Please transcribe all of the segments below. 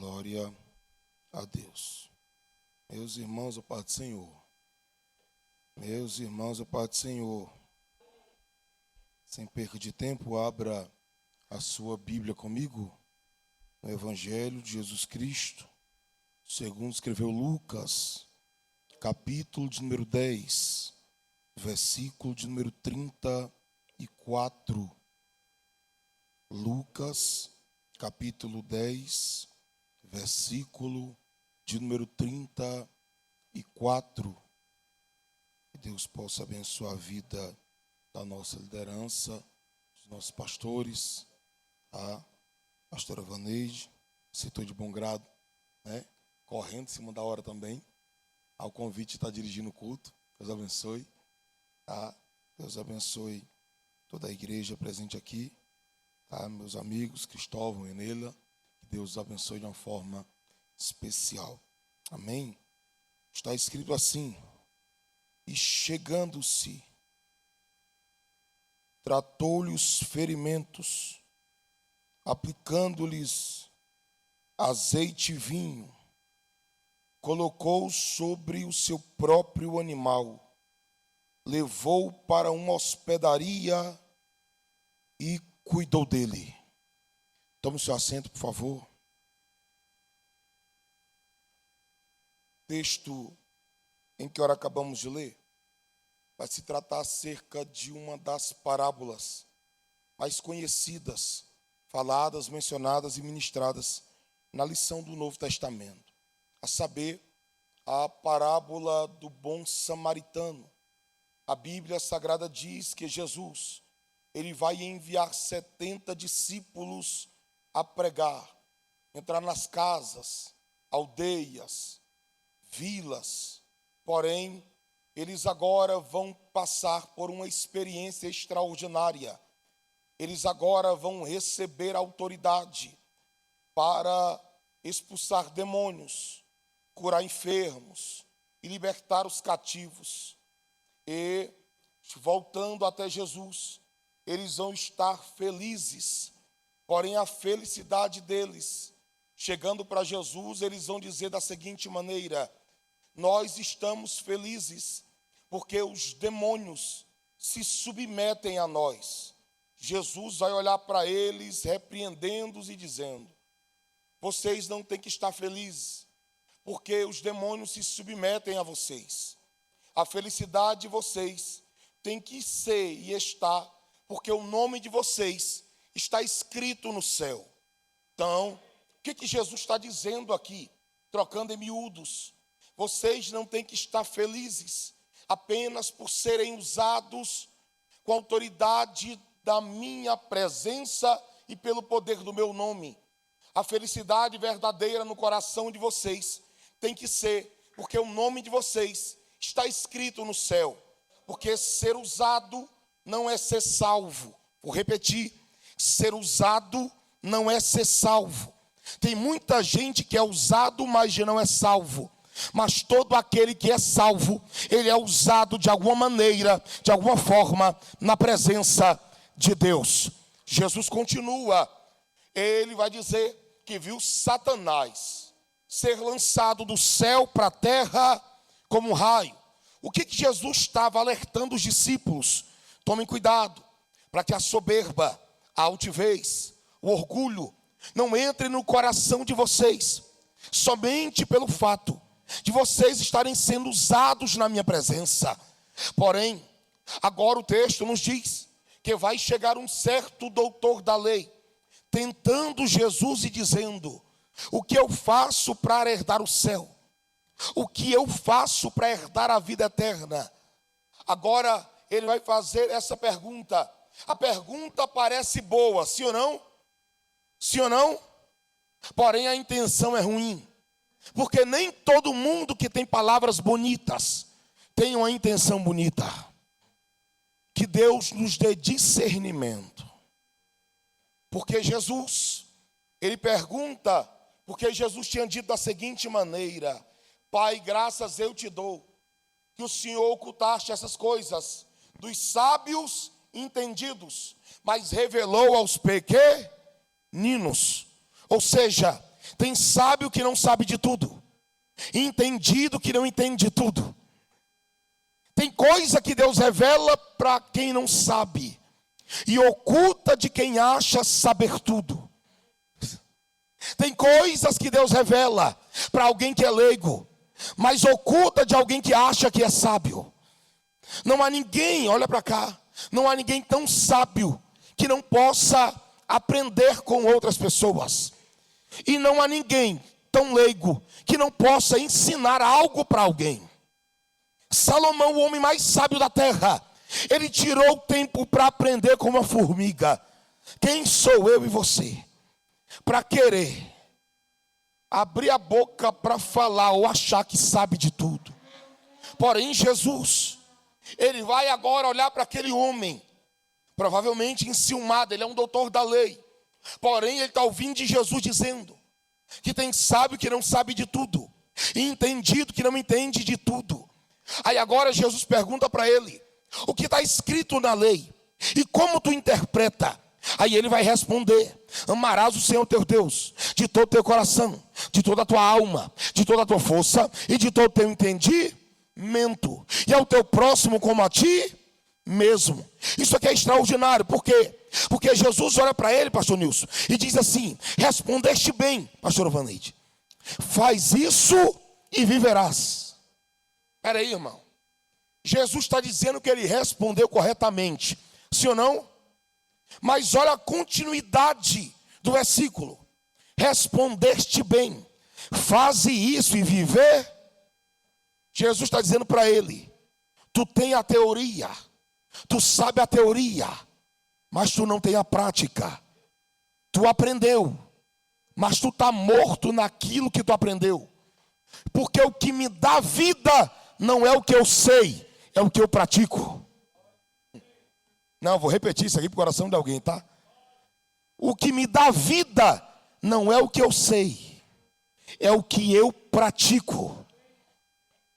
Glória a Deus. Meus irmãos, a paz do Senhor. Meus irmãos, a paz do Senhor. Sem perca de tempo, abra a sua Bíblia comigo no Evangelho de Jesus Cristo, segundo escreveu Lucas, capítulo de número 10, versículo de número 34. Lucas, capítulo 10, versículo de número 34. Que Deus possa abençoar a vida da nossa liderança, dos nossos pastores, a pastora Vaneide, citou de bom grado, né? Correndo em cima da hora também, ao convite de estar dirigindo o culto. Deus abençoe, tá? Deus abençoe toda a igreja presente aqui, tá? Meus amigos, Cristóvão e Nela, que Deus os abençoe de uma forma especial. Amém? Está escrito assim: e chegando-se, tratou-lhe os ferimentos, aplicando-lhes azeite e vinho, colocou sobre o seu próprio animal, levou-o para uma hospedaria e cuidou dele. Tome o seu assento, por favor. Texto em que ora acabamos de ler vai se tratar acerca de uma das parábolas mais conhecidas, faladas, mencionadas e ministradas na lição do Novo Testamento, a saber, a parábola do bom samaritano. A Bíblia Sagrada diz que Jesus, ele vai enviar 70 discípulos a pregar, entrar nas casas, aldeias, vilas. Porém, eles agora vão passar por uma experiência extraordinária. Eles agora vão receber autoridade para expulsar demônios, curar enfermos e libertar os cativos. E, voltando até Jesus, eles vão estar felizes. Porém, a felicidade deles, chegando para Jesus, eles vão dizer da seguinte maneira: nós estamos felizes porque os demônios se submetem a nós. Jesus vai olhar para eles, repreendendo-os e dizendo: vocês não têm que estar felizes, porque os demônios se submetem a vocês. A felicidade de vocês tem que ser e estar, porque o nome de vocês está escrito no céu. Então, o que Jesus está dizendo aqui? Trocando em miúdos: vocês não têm que estar felizes apenas por serem usados com a autoridade da minha presença e pelo poder do meu nome. A felicidade verdadeira no coração de vocês tem que ser porque o nome de vocês está escrito no céu. Porque ser usado não é ser salvo. Vou repetir: ser usado não é ser salvo. Tem muita gente que é usado, mas não é salvo. Mas todo aquele que é salvo, ele é usado de alguma maneira, de alguma forma, na presença de Deus. Jesus continua, ele vai dizer que viu Satanás ser lançado do céu para a terra como um raio. O que Jesus estava alertando os discípulos? Tomem cuidado, para que a soberba, a altivez, o orgulho, não entre no coração de vocês, somente pelo fato de vocês estarem sendo usados na minha presença. Porém, agora o texto nos diz que vai chegar um certo doutor da lei, tentando Jesus e dizendo: o que eu faço para herdar o céu? O que eu faço para herdar a vida eterna? Agora ele vai fazer essa pergunta. A pergunta parece boa, sim ou não? Sim ou não? Porém a intenção é ruim. Porque nem todo mundo que tem palavras bonitas tem uma intenção bonita. Que Deus nos dê discernimento. Porque Jesus, ele pergunta, porque Jesus tinha dito da seguinte maneira: Pai, graças eu te dou, que o Senhor ocultaste essas coisas dos sábios entendidos, mas revelou aos pequeninos. Ou seja, Tem sábio que não sabe de tudo, entendido que não entende de tudo. Tem coisa que Deus revela para quem não sabe e oculta de quem acha saber tudo. Tem coisas que Deus revela para alguém que é leigo, mas oculta de alguém que acha que é sábio. Não há ninguém, olha para cá, não há ninguém tão sábio que não possa aprender com outras pessoas. E não há ninguém tão leigo que não possa ensinar algo para alguém. Salomão, o homem mais sábio da terra, ele tirou o tempo para aprender como uma formiga. Quem sou eu e você para querer abrir a boca para falar ou achar que sabe de tudo? Porém, Jesus, ele vai agora olhar para aquele homem, provavelmente enciumado, ele é um doutor da lei. Porém, ele está ouvindo de Jesus dizendo que tem sábio que não sabe de tudo, e entendido que não entende de tudo. Aí agora Jesus pergunta para ele: o que está escrito na lei? E como tu interpreta? Aí ele vai responder: amarás o Senhor teu Deus de todo o teu coração, de toda a tua alma, de toda a tua força e de todo o teu entendimento, e ao teu próximo como a ti mesmo. Isso aqui é extraordinário. Por quê? Porque Jesus olha para ele, pastor Nilson, e diz assim: respondeste bem, pastor Vaneide, faz isso e viverás. Espera aí, irmão. Jesus está dizendo que ele respondeu corretamente, sim ou não? Mas olha a continuidade do versículo: respondeste bem, faze isso e viver. Jesus está dizendo para ele: tu tem a teoria, tu sabe a teoria, mas tu não tem a prática. Tu aprendeu, mas tu está morto naquilo que tu aprendeu. Porque o que me dá vida não é o que eu sei, é o que eu pratico. Não, vou repetir isso aqui para o coração de alguém, tá? O que me dá vida não é o que eu sei, é o que eu pratico.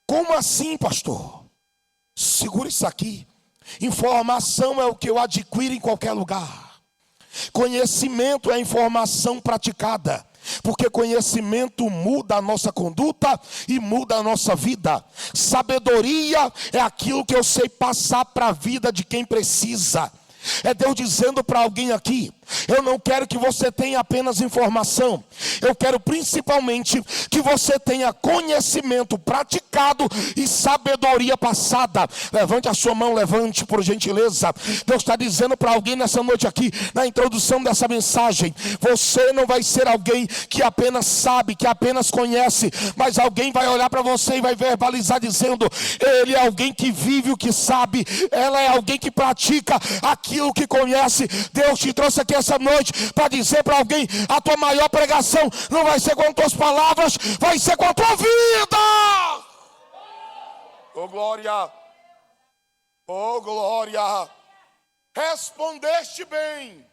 Como assim, pastor? Segura isso aqui. Informação é o que eu adquiro em qualquer lugar. Conhecimento é informação praticada. Porque conhecimento muda a nossa conduta e muda a nossa vida. Sabedoria é aquilo que eu sei passar para a vida de quem precisa. É Deus dizendo para alguém aqui: eu não quero que você tenha apenas informação, eu quero principalmente que você tenha conhecimento praticado e sabedoria passada. Levante a sua mão, levante por gentileza. Deus está dizendo para alguém nessa noite aqui, na introdução dessa mensagem: você não vai ser alguém que apenas sabe, que apenas conhece, mas alguém vai olhar para você e vai verbalizar dizendo: ele é alguém que vive o que sabe, ela é alguém que pratica aquilo que conhece. Deus te trouxe aqui essa noite para dizer para alguém: a tua maior pregação não vai ser com as tuas palavras, vai ser com a tua vida. Oh glória, oh glória. Respondeste bem,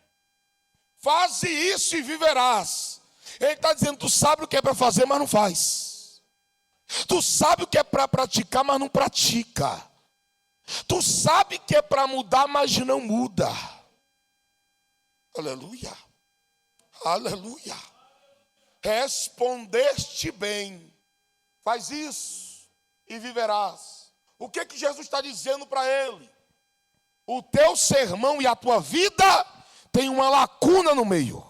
faze isso e viverás. Ele está dizendo: tu sabe o que é para fazer, mas não faz. Tu sabe o que é para praticar, mas não pratica. Tu sabe que é para mudar, mas não muda. Aleluia, aleluia. Respondeste bem, faz isso e viverás. O que que Jesus está dizendo para ele? O teu sermão e a tua vida tem uma lacuna no meio.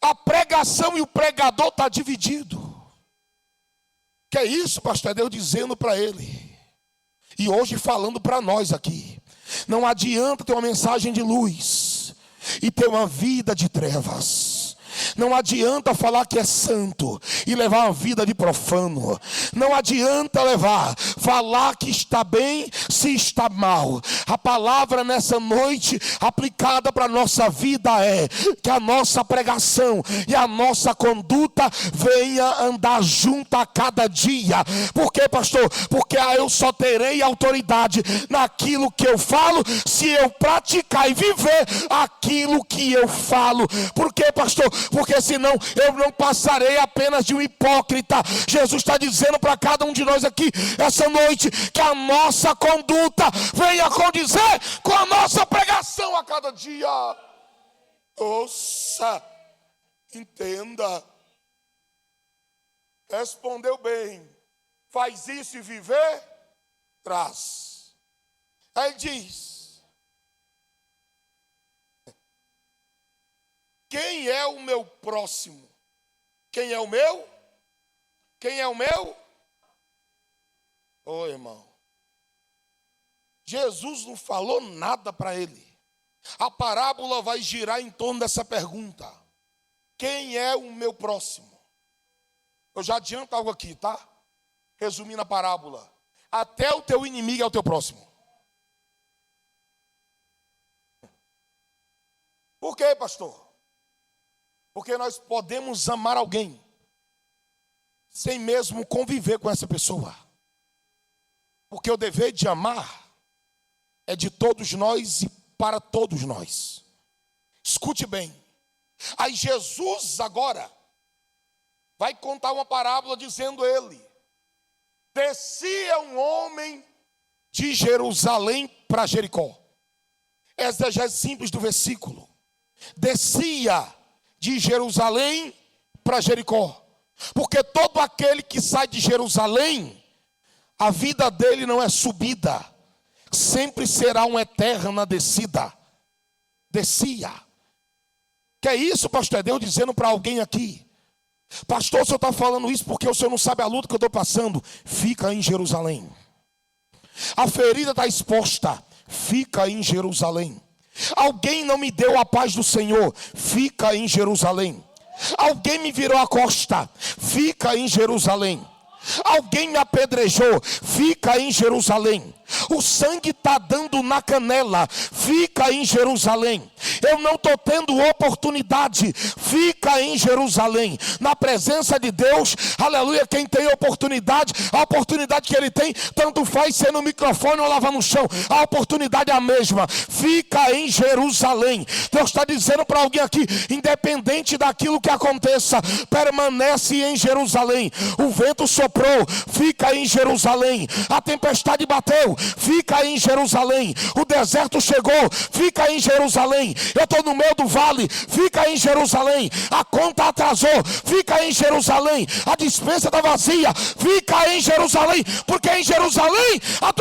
A pregação e o pregador está dividido. Que é isso, pastor? É Deus dizendo para ele. E hoje falando para nós aqui: não adianta ter uma mensagem de luz e ter uma vida de trevas. Não adianta falar que é santo e levar uma vida de profano. Não adianta falar que está bem se está mal. A palavra nessa noite aplicada para a nossa vida é que a nossa pregação e a nossa conduta venha andar junto a cada dia. Por quê, pastor? Porque eu só terei autoridade naquilo que eu falo se eu praticar e viver aquilo que eu falo. Por quê, pastor? Porque senão eu não passarei apenas de um hipócrita. Jesus está dizendo para cada um de nós aqui essa noite que a nossa conduta venha condizer com a nossa pregação a cada dia. Ouça, Entenda. Respondeu bem. Faz isso e viver, traz. Aí diz: quem é o meu próximo? Quem é o meu? Quem é o meu? Ô irmão, Jesus não falou nada para ele. A parábola vai girar em torno dessa pergunta: quem é o meu próximo? Eu já adianto algo aqui, tá? Resumindo a parábola: até o teu inimigo é o teu próximo. Por quê, pastor? Porque nós podemos amar alguém sem mesmo conviver com essa pessoa. Porque o dever de amar é de todos nós e para todos nós. Escute bem. Aí Jesus agora vai contar uma parábola dizendo ele: descia um homem de Jerusalém para Jericó. Essa já é simples do versículo. Descia de Jerusalém para Jericó. Porque todo aquele que sai de Jerusalém, a vida dele não é subida, sempre será uma eterna descida. Descia. Que é isso, pastor? É Deus dizendo para alguém aqui: pastor, o senhor está falando isso porque o senhor não sabe a luta que eu estou passando. Fica em Jerusalém. A ferida está exposta. Fica em Jerusalém. Alguém não me deu a paz do Senhor. Fica em Jerusalém. Alguém me virou a costa. Fica em Jerusalém. Alguém me apedrejou. Fica em Jerusalém. O sangue está dando na canela. Fica em Jerusalém. Eu não estou tendo oportunidade. Fica em Jerusalém. Na presença de Deus, aleluia. Quem tem oportunidade, a oportunidade que ele tem, tanto faz ser no microfone ou lavar no chão, a oportunidade é a mesma. Fica em Jerusalém. Deus está dizendo para alguém aqui: independente daquilo que aconteça, permanece em Jerusalém. O vento soprou, fica em Jerusalém. A tempestade bateu, fica em Jerusalém. O deserto chegou, fica em Jerusalém. Eu estou no meio do vale, fica em Jerusalém. A conta atrasou, fica em Jerusalém. A despensa está vazia, fica em Jerusalém. Porque em Jerusalém a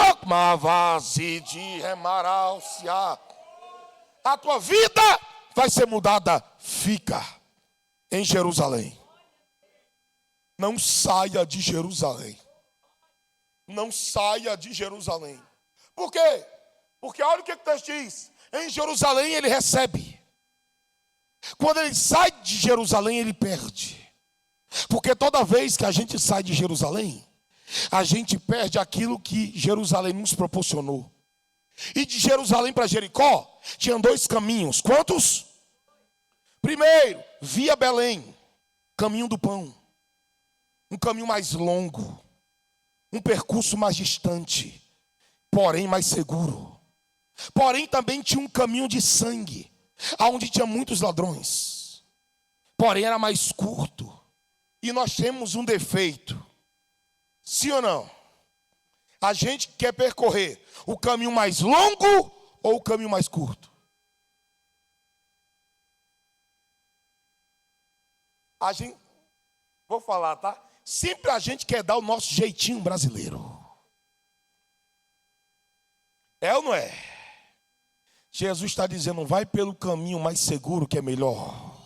tua vida vai ser mudada. Fica em Jerusalém. Não saia de Jerusalém. Não saia de Jerusalém. Por quê? Porque olha o que o texto diz: em Jerusalém ele recebe. Quando ele sai de Jerusalém, ele perde. Porque toda vez que a gente sai de Jerusalém, a gente perde aquilo que Jerusalém nos proporcionou. E de Jerusalém para Jericó, tinham dois caminhos. Quantos? Primeiro, via Belém, caminho do pão. Um caminho mais longo, um percurso mais distante, porém mais seguro. Porém também tinha um caminho de sangue, onde tinha muitos ladrões. Porém era mais curto. E nós temos um defeito. Sim ou não? A gente quer percorrer o caminho mais longo ou o caminho mais curto? A gente, vou falar, tá? Sempre a gente quer dar o nosso jeitinho brasileiro. É ou não é? Jesus está dizendo: vai pelo caminho mais seguro, que é melhor.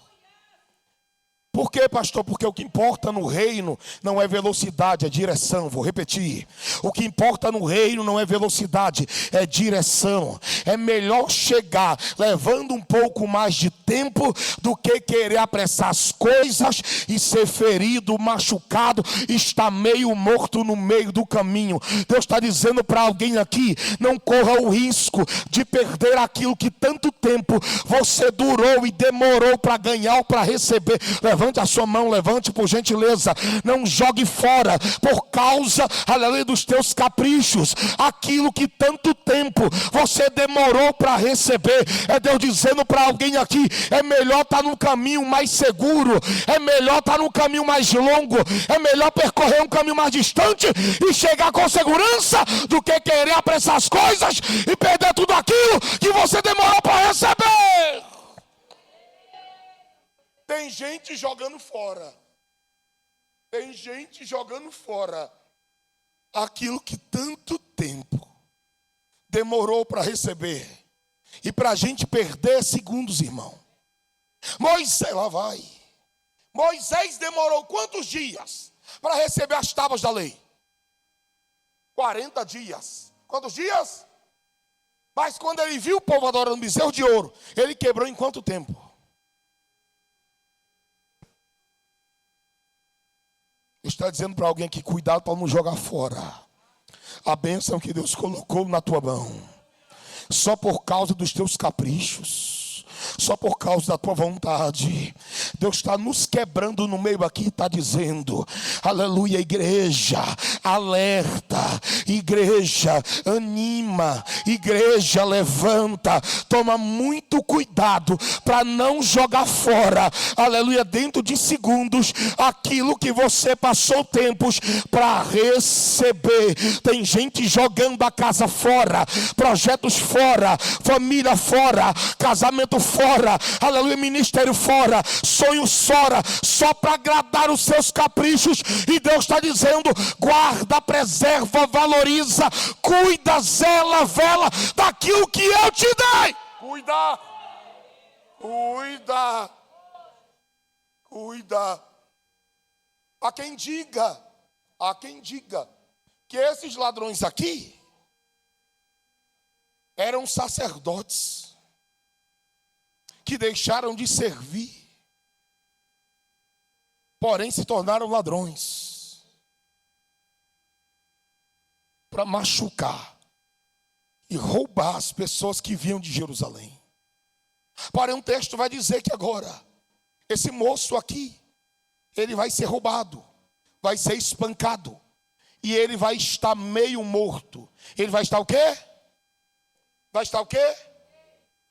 Por quê, pastor? Porque o que importa no reino não é velocidade, é direção. Vou repetir. O que importa no reino não é velocidade, é direção. É melhor chegar levando um pouco mais de tempo do que querer apressar as coisas e ser ferido, machucado, estar meio morto no meio do caminho. Deus está dizendo para alguém aqui: não corra o risco de perder aquilo que tanto tempo você durou e demorou para ganhar ou para receber. Levante a sua mão, levante por gentileza. Não jogue fora por causa, aleluia, dos teus caprichos aquilo que tanto tempo você demorou para receber. É Deus dizendo para alguém aqui: é melhor estar no caminho mais seguro, é melhor estar no caminho mais longo, é melhor percorrer um caminho mais distante e chegar com segurança do que querer apressar as coisas e perder tudo aquilo que você demorou para receber. Tem gente jogando fora. Tem gente jogando fora aquilo que tanto tempo demorou para receber. E para a gente perder segundos, irmão. Moisés, lá vai. Moisés demorou quantos dias para receber as tábuas da lei? 40 dias. Quantos dias? Mas quando ele viu o povo adorando bezerro de ouro, ele quebrou em quanto tempo? Está dizendo para alguém aqui, cuidado para não jogar fora a bênção que Deus colocou na tua mão, só por causa dos teus caprichos, só por causa da tua vontade. Deus está nos quebrando no meio aqui, está dizendo, aleluia, igreja, alerta, igreja, anima, igreja, levanta, toma muito cuidado para não jogar fora, aleluia, dentro de segundos, aquilo que você passou tempos para receber. Tem gente jogando a casa fora, projetos fora, família fora, casamento fora, aleluia, ministério fora, sonhos fora, só para agradar os seus caprichos. E Deus está dizendo, guarda, preserva, valoriza, cuida, zela, vela daquilo que eu te dei. Cuida, cuida, cuida. Há quem diga que esses ladrões aqui eram sacerdotes que deixaram de servir, porém se tornaram ladrões para machucar e roubar as pessoas que vinham de Jerusalém. Porém, um texto vai dizer que agora esse moço aqui, ele vai ser roubado, vai ser espancado e ele vai estar meio morto. Ele vai estar o quê? Vai estar o quê?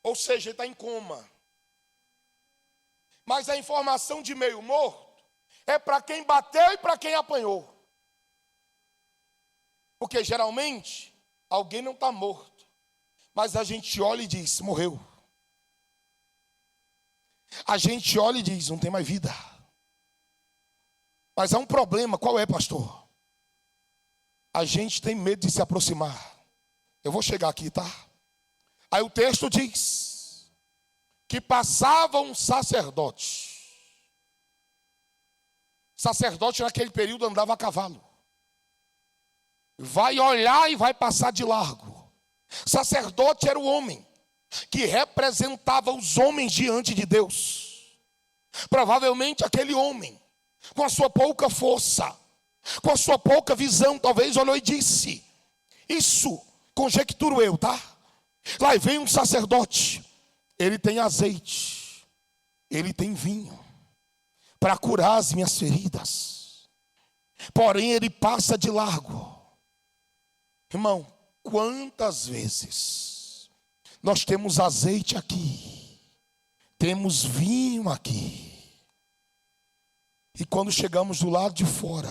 Ou seja, ele está em coma. Mas a informação de meio morto é para quem bateu e para quem apanhou. Porque geralmente alguém não está morto, mas a gente olha e diz, morreu. A gente olha e diz, não tem mais vida. Mas há um problema, qual é, pastor? A gente tem medo de se aproximar. Eu vou chegar aqui, tá? Aí o texto diz que passava um sacerdote. Sacerdote naquele período andava a cavalo. Vai olhar e vai passar de largo. Sacerdote era o homem que representava os homens diante de Deus. Provavelmente aquele homem, com a sua pouca força, com a sua pouca visão, talvez olhou e disse, isso, conjecturo eu, tá? Lá vem um sacerdote, ele tem azeite, ele tem vinho, para curar as minhas feridas, porém ele passa de largo. Irmão, quantas vezes nós temos azeite aqui, temos vinho aqui, e quando chegamos do lado de fora,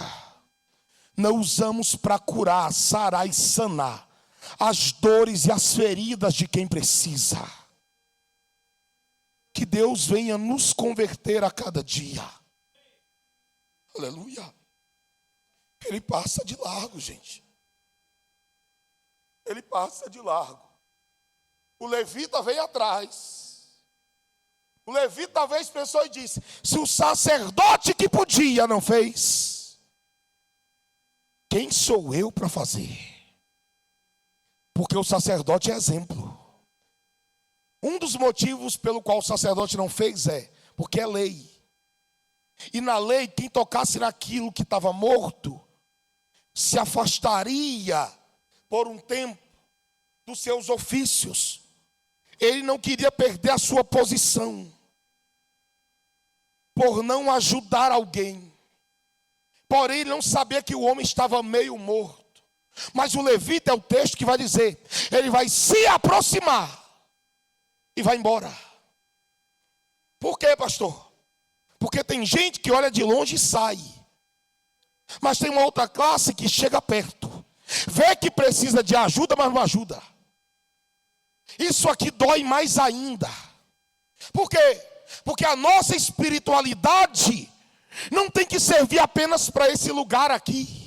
não usamos para curar, sarar e sanar as dores e as feridas de quem precisa. Que Deus venha nos converter a cada dia. Aleluia. Ele passa de largo, gente. Ele passa de largo. O levita veio atrás. O levita talvez pensou e disse, se o sacerdote que podia não fez, quem sou eu para fazer? Porque o sacerdote é exemplo. Um dos motivos pelo qual o sacerdote não fez é porque é lei. E na lei, quem tocasse naquilo que estava morto, se afastaria por um tempo dos seus ofícios. Ele não queria perder a sua posição, por não ajudar alguém. Porém, ele não sabia que o homem estava meio morto. Mas o levita é o texto que vai dizer, ele vai se aproximar e vai embora. Por quê, pastor? Porque tem gente que olha de longe e sai. Mas tem uma outra classe que chega perto, vê que precisa de ajuda, mas não ajuda. Isso aqui dói mais ainda. Por quê? Porque a nossa espiritualidade não tem que servir apenas para esse lugar aqui.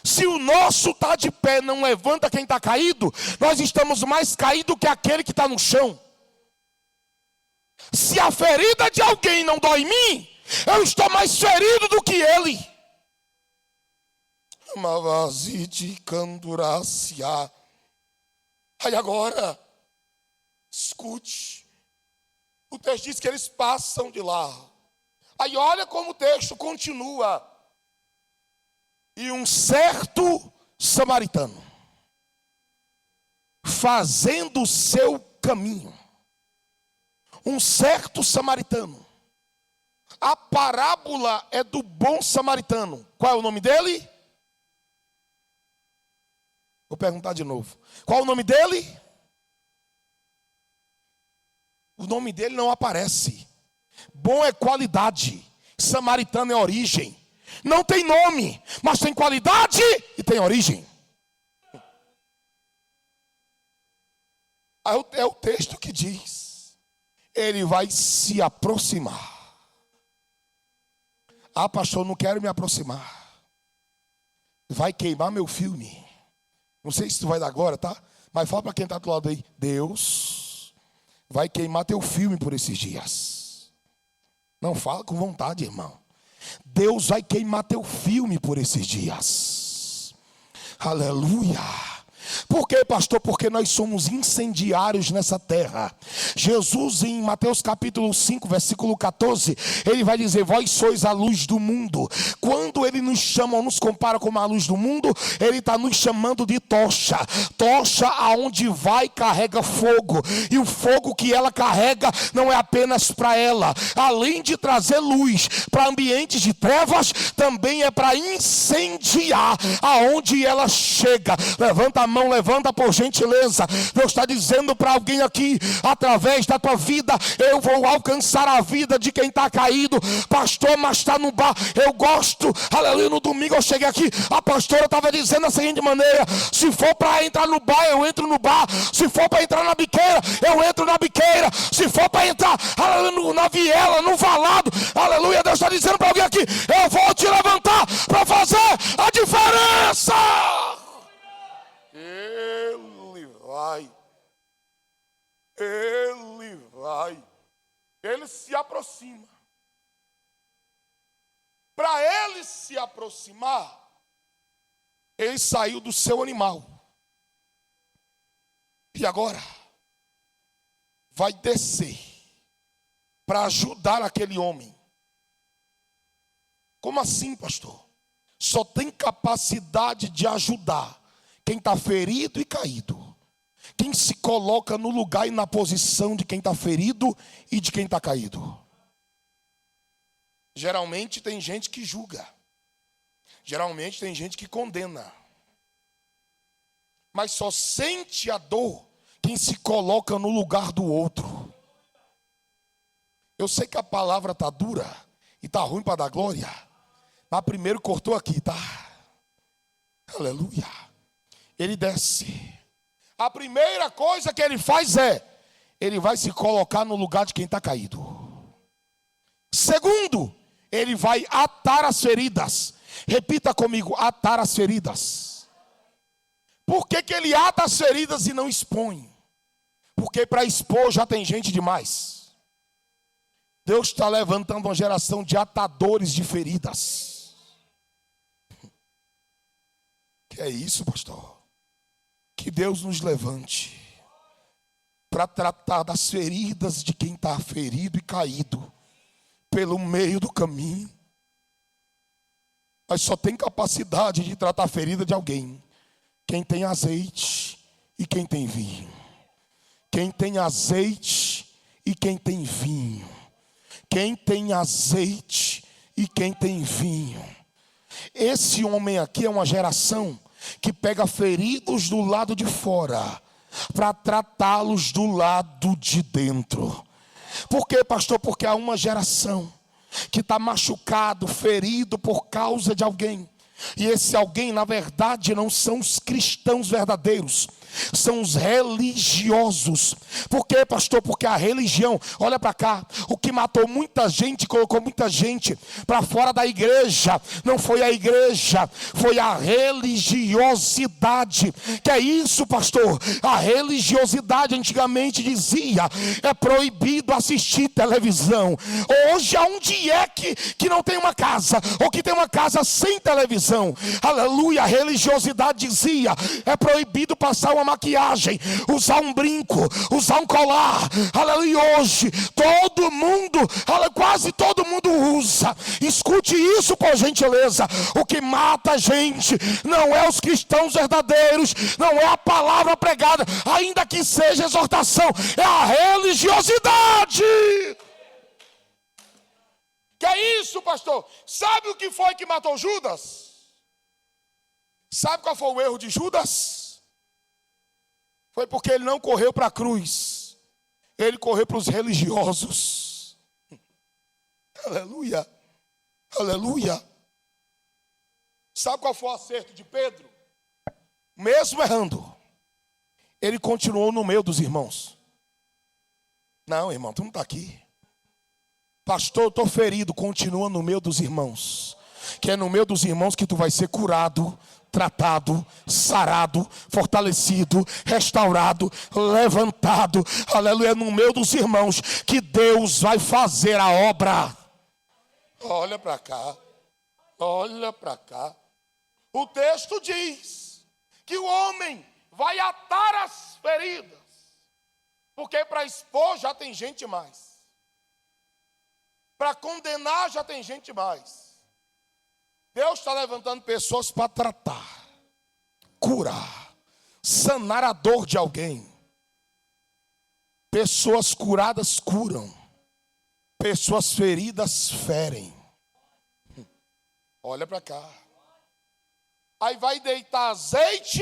Se o nosso está de pé, não levanta quem está caído, nós estamos mais caídos que aquele que está no chão. Se a ferida de alguém não dói em mim, eu estou mais ferido do que ele. Aí agora, escute. O texto diz que eles passam de lá. Aí olha como o texto continua. E um certo samaritano, fazendo o seu caminho. Um certo samaritano. A parábola é do bom samaritano. Qual é o nome dele? Vou perguntar de novo. Qual é o nome dele? O nome dele não aparece. Bom é qualidade. Samaritano é origem. Não tem nome, mas tem qualidade e tem origem. É o texto que diz: ele vai se aproximar. Ah, pastor, não quero me aproximar. Vai queimar meu filme. Não sei se tu vai dar agora, tá? Mas fala para quem está do lado aí: Deus vai queimar teu filme por esses dias. Não, fala com vontade, irmão. Deus vai queimar teu filme por esses dias. Aleluia. Por quê, pastor? Porque nós somos incendiários nessa terra. Jesus, em Mateus capítulo 5, versículo 14, ele vai dizer: vós sois a luz do mundo. Quando ele nos chama ou nos compara como a luz do mundo, ele está nos chamando de tocha. Tocha aonde vai carrega fogo. E o fogo que ela carrega não é apenas para ela. Além de trazer luz para ambientes de trevas, também é para incendiar aonde ela chega. Levanta a mão, levanta por gentileza. Deus está dizendo para alguém aqui: através da tua vida eu vou alcançar a vida de quem está caído. Pastor, mas está no bar. Eu gosto, aleluia. No domingo eu cheguei aqui, a pastora estava dizendo da seguinte maneira: se for para entrar no bar, eu entro no bar. Se for para entrar na biqueira, eu entro na biqueira. Se for para entrar, aleluia, na viela, no valado, aleluia. Deus está dizendo para alguém aqui: eu vou te levantar para fazer a diferença. Ele vai, ele se aproxima. Para ele se aproximar, ele saiu do seu animal. E agora vai descer para ajudar aquele homem. Como assim, pastor? Só tem capacidade de ajudar quem está ferido e caído. Quem se coloca no lugar e na posição de quem está ferido e de quem está caído. Geralmente tem gente que julga. Geralmente tem gente que condena. Mas só sente a dor quem se coloca no lugar do outro. Eu sei que a palavra está dura e está ruim para dar glória. Mas primeiro cortou aqui, tá? Aleluia. Ele desce. A primeira coisa que ele faz é: ele vai se colocar no lugar de quem está caído. Segundo, ele vai atar as feridas. Repita comigo: atar as feridas. Por que ele ata as feridas e não expõe? Porque para expor já tem gente demais. Deus está levantando uma geração de atadores de feridas. Que é isso, pastor? Que Deus nos levante para tratar das feridas de quem está ferido e caído pelo meio do caminho. Mas só tem capacidade de tratar a ferida de alguém quem tem azeite e quem tem vinho. Quem tem azeite e quem tem vinho. Quem tem azeite e quem tem vinho. Esse homem aqui é uma geração que pega feridos do lado de fora para tratá-los do lado de dentro. Por quê, pastor? Porque há uma geração que está machucado, ferido por causa de alguém. E esse alguém, na verdade, não são os cristãos verdadeiros. são os religiosos. Por quê, pastor? Porque a religião, olha para cá, o que matou muita gente, colocou muita gente para fora da igreja, não foi a igreja, foi a religiosidade. Que é isso, pastor? A religiosidade antigamente dizia, é proibido assistir televisão. Hoje, aonde é que não tem uma casa, ou que tem uma casa sem televisão? Aleluia, a religiosidade dizia, é proibido passar uma maquiagem, usar um brinco, usar um colar. Aleluia, hoje todo mundo, quase todo mundo usa. Escute isso, por gentileza. O que mata a gente não é os cristãos verdadeiros, não é a palavra pregada, ainda que seja exortação, é a religiosidade. Que é isso, pastor? Sabe o que foi que matou Judas? Sabe qual foi o erro de Judas? Foi porque ele não correu para a cruz, ele correu para os religiosos. Aleluia, aleluia. Sabe qual foi o acerto de Pedro? Mesmo errando, ele continuou no meio dos irmãos. Não, irmão, tu não está aqui. Pastor, eu estou ferido. Continua no meio dos irmãos. Que é no meio dos irmãos que tu vai ser curado, tratado, sarado, fortalecido, restaurado, levantado. Aleluia, no meio dos irmãos que Deus vai fazer a obra. Olha para cá. Olha para cá. O texto diz que o homem vai atar as feridas, porque para expor já tem gente mais, para condenar já tem gente mais. Deus está levantando pessoas para tratar, curar, sanar a dor de alguém. Pessoas curadas curam, pessoas feridas ferem. Olha para cá. Aí vai deitar azeite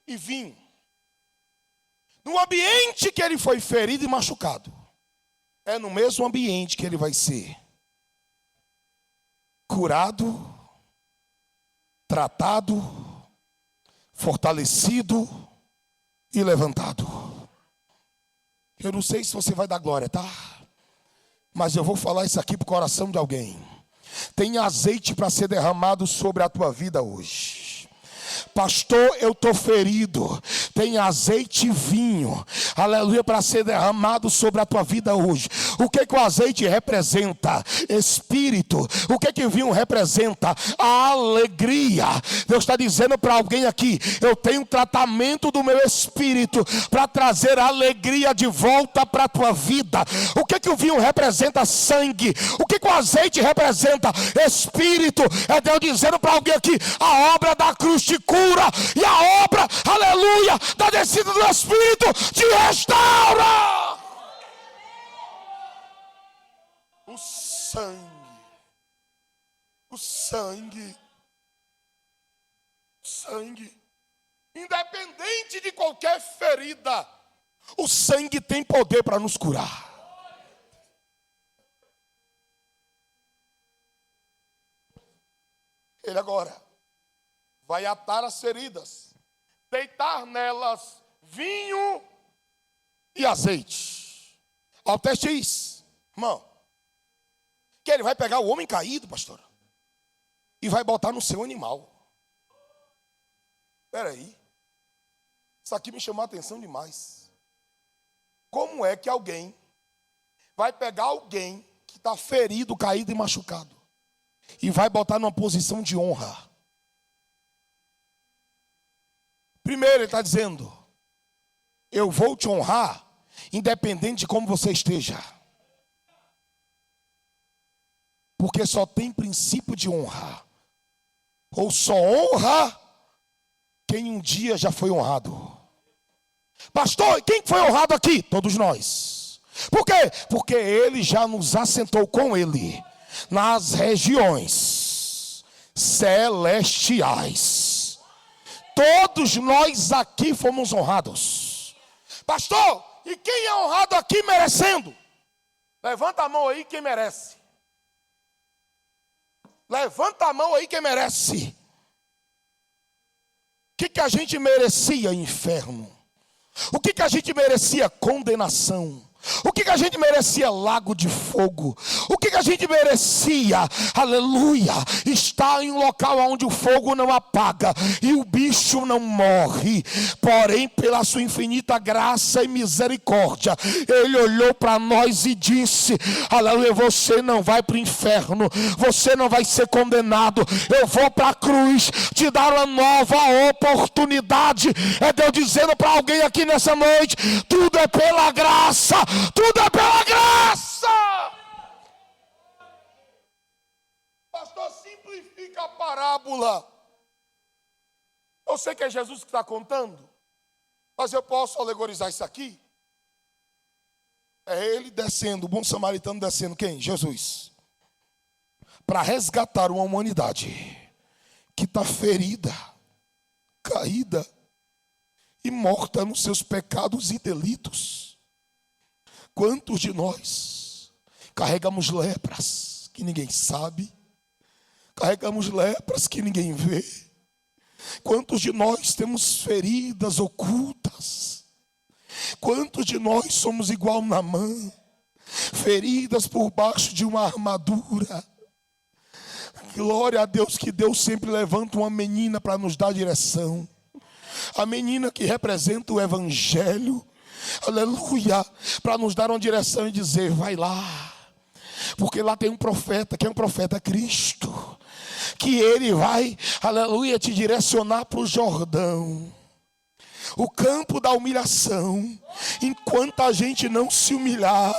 e vinho no ambiente que ele foi ferido e machucado. É no mesmo ambiente que ele vai ser curado, tratado, fortalecido e levantado. Eu não sei se você vai dar glória, tá? Mas eu vou falar isso aqui para o coração de alguém. Tem azeite para ser derramado sobre a tua vida hoje. Pastor, eu estou ferido. Tem azeite e vinho, aleluia, para ser derramado sobre a tua vida hoje. O que o azeite representa? Espírito. O que o vinho representa? A alegria. Deus está dizendo para alguém aqui: eu tenho tratamento do meu espírito para trazer alegria de volta para a tua vida. O que o vinho representa? Sangue. O que o azeite representa? Espírito. É Deus dizendo para alguém aqui: a obra da cruz te cura, e a obra, aleluia, da descida do Espírito te restaura. O sangue, independente de qualquer ferida, o sangue tem poder para nos curar. Ele agora vai atar as feridas, deitar nelas vinho e azeite. Olha o texto diz, irmão, que ele vai pegar o homem caído, pastor, e vai botar no seu animal. Espera aí, isso aqui me chamou a atenção demais. Como é que alguém vai pegar alguém que está ferido, caído e machucado, e vai botar numa posição de honra? Primeiro ele está dizendo: eu vou te honrar, independente de como você esteja. Porque só tem princípio de honra. Ou só honra quem um dia já foi honrado. Pastor, quem foi honrado aqui? Todos nós. Por quê? Porque ele já nos assentou com ele nas regiões celestiais. Todos nós aqui fomos honrados. Pastor, e quem é honrado aqui merecendo? Levanta a mão aí quem merece. Levanta a mão aí quem merece. que a gente merecia? Inferno. O que a gente merecia? Condenação. O que a gente merecia? Lago de fogo. O que a gente merecia? Aleluia. Estar em um local onde o fogo não apaga e o bicho não morre. Porém, pela sua infinita graça e misericórdia, Ele olhou para nós e disse: aleluia, você não vai para o inferno, você não vai ser condenado. Eu vou para a cruz te dar uma nova oportunidade. É Deus dizendo para alguém aqui nessa noite: tudo é pela graça. Tudo é pela graça. Pastor, simplifica a parábola. Eu sei que é Jesus que está contando, mas eu posso alegorizar isso aqui. É ele descendo, o bom samaritano descendo, quem? Jesus. Para resgatar uma humanidade que está ferida, caída e morta nos seus pecados e delitos. Quantos de nós carregamos lepras que ninguém sabe? Carregamos lepras que ninguém vê? Quantos de nós temos feridas ocultas? Quantos de nós somos igual Naamã, feridas por baixo de uma armadura? Glória a Deus que Deus sempre levanta uma menina para nos dar direção. A menina que representa o Evangelho. Aleluia, para nos dar uma direção e dizer: vai lá, porque lá tem um profeta, que é um profeta Cristo, que ele vai, aleluia, te direcionar para o Jordão, o campo da humilhação. Enquanto a gente não se humilhar,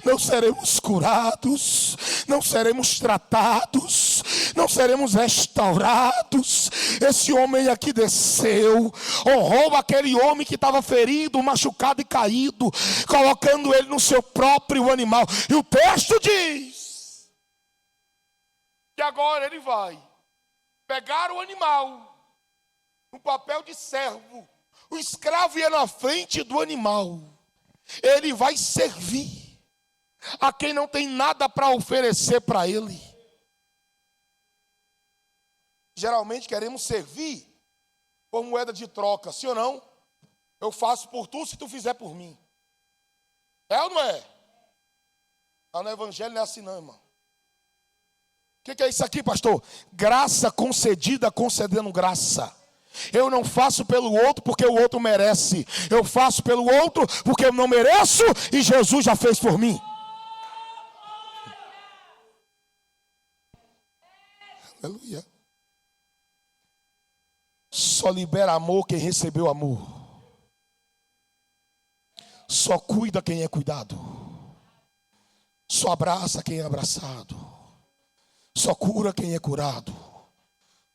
não seremos curados, não seremos tratados, não seremos restaurados. Esse homem aqui desceu, honrou aquele homem que estava ferido, machucado e caído, colocando ele no seu próprio animal. E o texto diz que agora ele vai pegar o animal, no papel de servo. O escravo ia na frente do animal. Ele vai servir a quem não tem nada para oferecer para ele. Geralmente queremos servir por moeda de troca, sim ou não? Eu faço por tu se tu fizer por mim. É ou não é? Mas no Evangelho não é assim não, irmão. O que é isso aqui, pastor? Graça concedida, concedendo graça. Eu não faço pelo outro porque o outro merece. Eu faço pelo outro porque eu não mereço e Jesus já fez por mim. Aleluia. Só libera amor quem recebeu amor. Só cuida quem é cuidado. Só abraça quem é abraçado. Só cura quem é curado.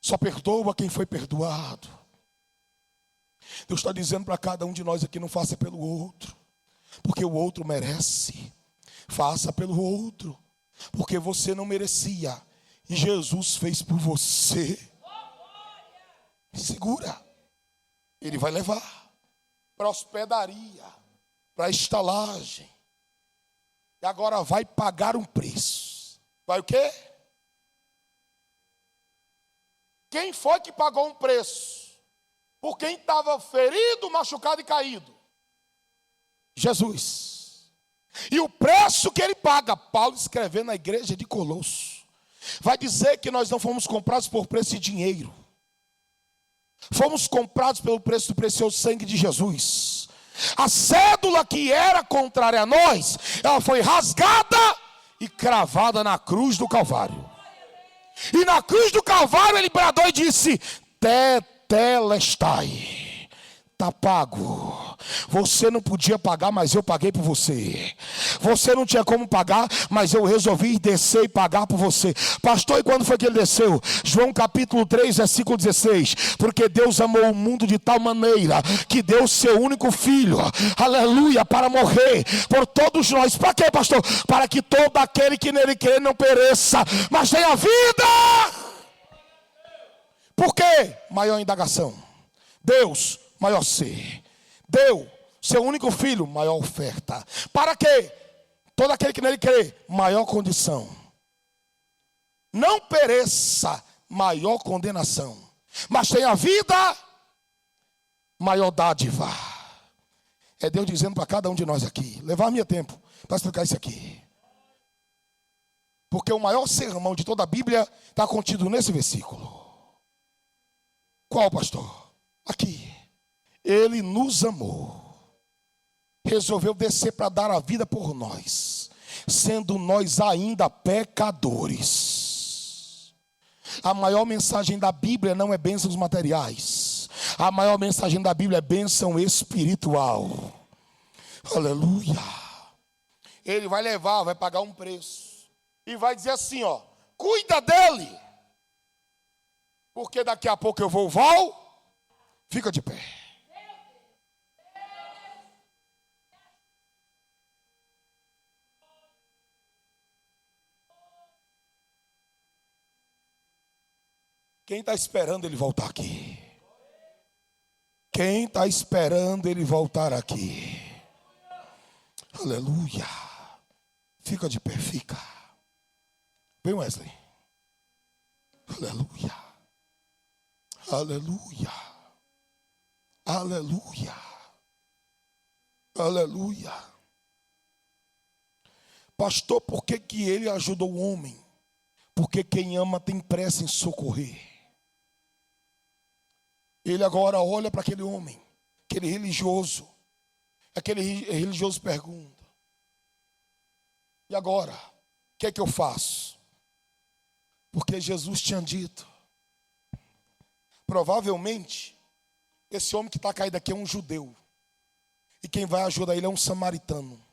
Só perdoa quem foi perdoado. Deus está dizendo para cada um de nós aqui: não faça pelo outro, porque o outro merece. Faça pelo outro, porque você não merecia e Jesus fez por você. Segura. Ele vai levar para a hospedaria, para a estalagem. E agora vai pagar um preço. Vai o quê? Quem foi que pagou um preço? Por quem estava ferido, machucado e caído? Jesus. E o preço que ele paga, Paulo escrevendo na igreja de Colosso, vai dizer que nós não fomos comprados por preço de dinheiro. Fomos comprados pelo preço do precioso sangue de Jesus. A cédula que era contrária a nós, ela foi rasgada e cravada na cruz do Calvário. E na cruz do Calvário ele bradou e disse: tetelestai, está pago. Você não podia pagar, mas eu paguei por você. Você não tinha como pagar, mas eu resolvi descer e pagar por você. Pastor, e quando foi que ele desceu? João capítulo 3, versículo 16. Porque Deus amou o mundo de tal maneira que deu seu único filho, aleluia, para morrer por todos nós. Para quê, pastor? Para que todo aquele que nele crê não pereça, mas tenha vida. Por quê? Maior indagação. Deus, maior ser. Deu seu único filho, maior oferta. Para quê? Todo aquele que nele crê, maior condição. Não pereça, maior condenação. Mas tenha vida maior dádiva. É Deus dizendo para cada um de nós aqui. Levar-me tempo para explicar isso aqui. Porque o maior sermão de toda a Bíblia está contido nesse versículo. Qual, pastor? Aqui. Ele nos amou. Resolveu descer para dar a vida por nós, sendo nós ainda pecadores. A maior mensagem da Bíblia não é bênçãos materiais. A maior mensagem da Bíblia é bênção espiritual. Aleluia. Ele vai levar, vai pagar um preço. E vai dizer assim, ó, cuida dele. Porque daqui a pouco eu vou, fica de pé. Quem está esperando ele voltar aqui? Quem está esperando ele voltar aqui? Aleluia. Fica de pé, fica. Vem, Wesley. Aleluia. Aleluia. Aleluia. Aleluia. Pastor, por que ele ajuda o homem? Porque quem ama tem pressa em socorrer. Ele agora olha para aquele homem, aquele religioso. Aquele religioso pergunta: e agora? O que é que eu faço? Porque Jesus tinha dito. Provavelmente, esse homem que está caído aqui é um judeu. E quem vai ajudar ele é um samaritano.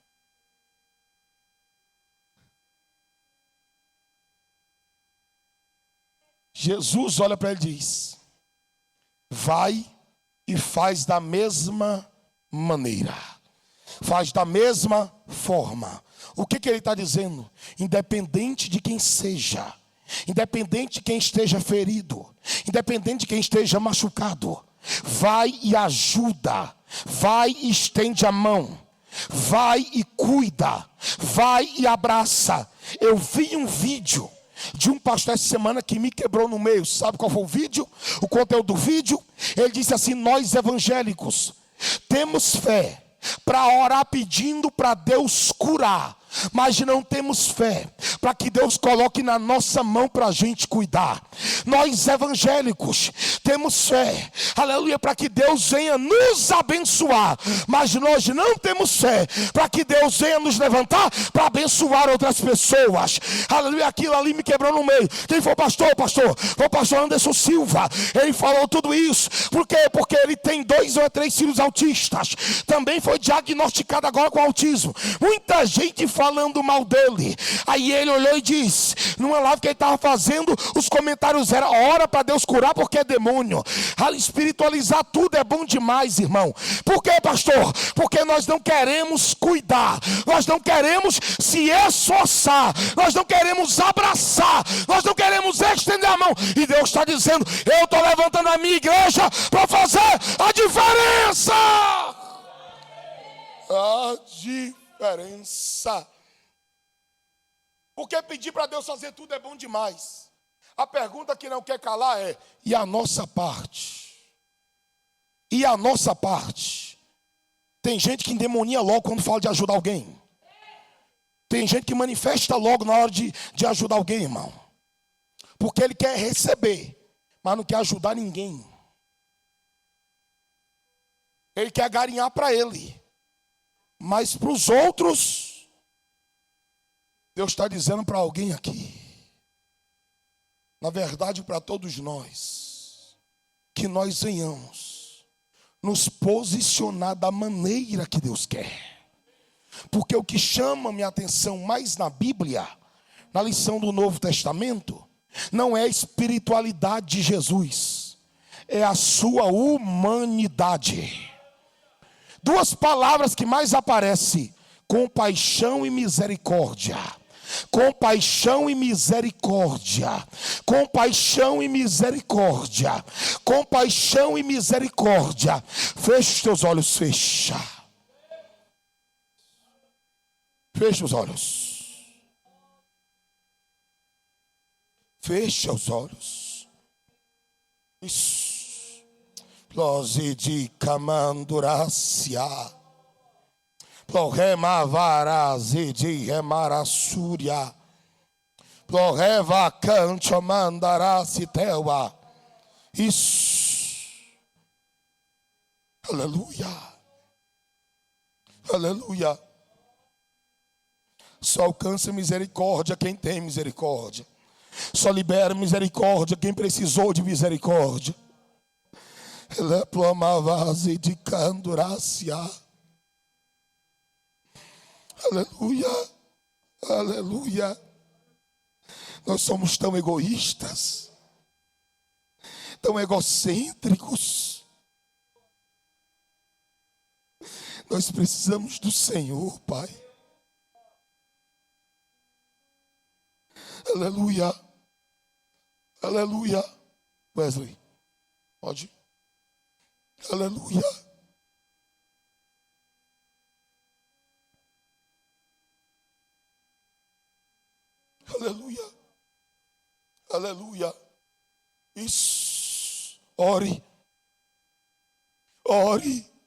Jesus olha para ele e diz: vai e faz da mesma maneira. Faz da mesma forma. O que ele está dizendo? Independente de quem seja, independente de quem esteja ferido, independente de quem esteja machucado, vai e ajuda, vai e estende a mão, vai e cuida, vai e abraça. Eu vi um vídeo de um pastor essa semana que me quebrou no meio. Sabe qual foi o vídeo? O conteúdo do vídeo? Ele disse assim: nós evangélicos temos fé para orar pedindo para Deus curar, mas não temos fé para que Deus coloque na nossa mão para a gente cuidar. Nós evangélicos temos fé, aleluia, para que Deus venha nos abençoar, mas nós não temos fé para que Deus venha nos levantar para abençoar outras pessoas. Aleluia. Aquilo ali me quebrou no meio. Quem foi o pastor? Foi o pastor Anderson Silva. Ele falou tudo isso. Por quê? Porque ele tem 2 ou 3 filhos autistas. Também foi diagnosticado agora com autismo. Muita gente falando mal dele. Aí ele olhou e disse, numa live que ele estava fazendo, os comentários eram: ora para Deus curar porque é demônio. Espiritualizar tudo é bom demais, irmão. Por quê, pastor? Porque nós não queremos cuidar, nós não queremos se esforçar, nós não queremos abraçar, nós não queremos estender a mão. E Deus está dizendo: eu estou levantando a minha igreja para fazer a diferença. A diferença. Porque pedir para Deus fazer tudo é bom demais. A pergunta que não quer calar é: e a nossa parte? E a nossa parte? Tem gente que endemonia logo quando fala de ajudar alguém. Tem gente que manifesta logo na hora de ajudar alguém, irmão. Porque ele quer receber, mas não quer ajudar ninguém. Ele quer garinhar para ele. Mas para os outros, Deus está dizendo para alguém aqui, na verdade para todos nós, que nós venhamos nos posicionar da maneira que Deus quer. Porque o que chama minha atenção mais na Bíblia, na lição do Novo Testamento, não é a espiritualidade de Jesus, é a sua humanidade. 2 palavras que mais aparecem: compaixão e misericórdia. Compaixão e misericórdia. Compaixão e misericórdia. Compaixão e misericórdia. Fecha os teus olhos, fecha. Fecha os olhos. Fecha os olhos. Isso. Plosidi Kamanduracia. Plorema Varazidi Remarasúria. Ploreva Cancho Mandaraciteua. Isso. Aleluia. Aleluia. Só alcança misericórdia quem tem misericórdia. Só libera misericórdia quem precisou de misericórdia. Ela plomavase de candurácia. Aleluia. Aleluia. Nós somos tão egoístas, tão egocêntricos. Nós precisamos do Senhor, Pai. Aleluia. Aleluia. Wesley, pode? Aleluia. Aleluia. Aleluia. Isso. Ore. Ore.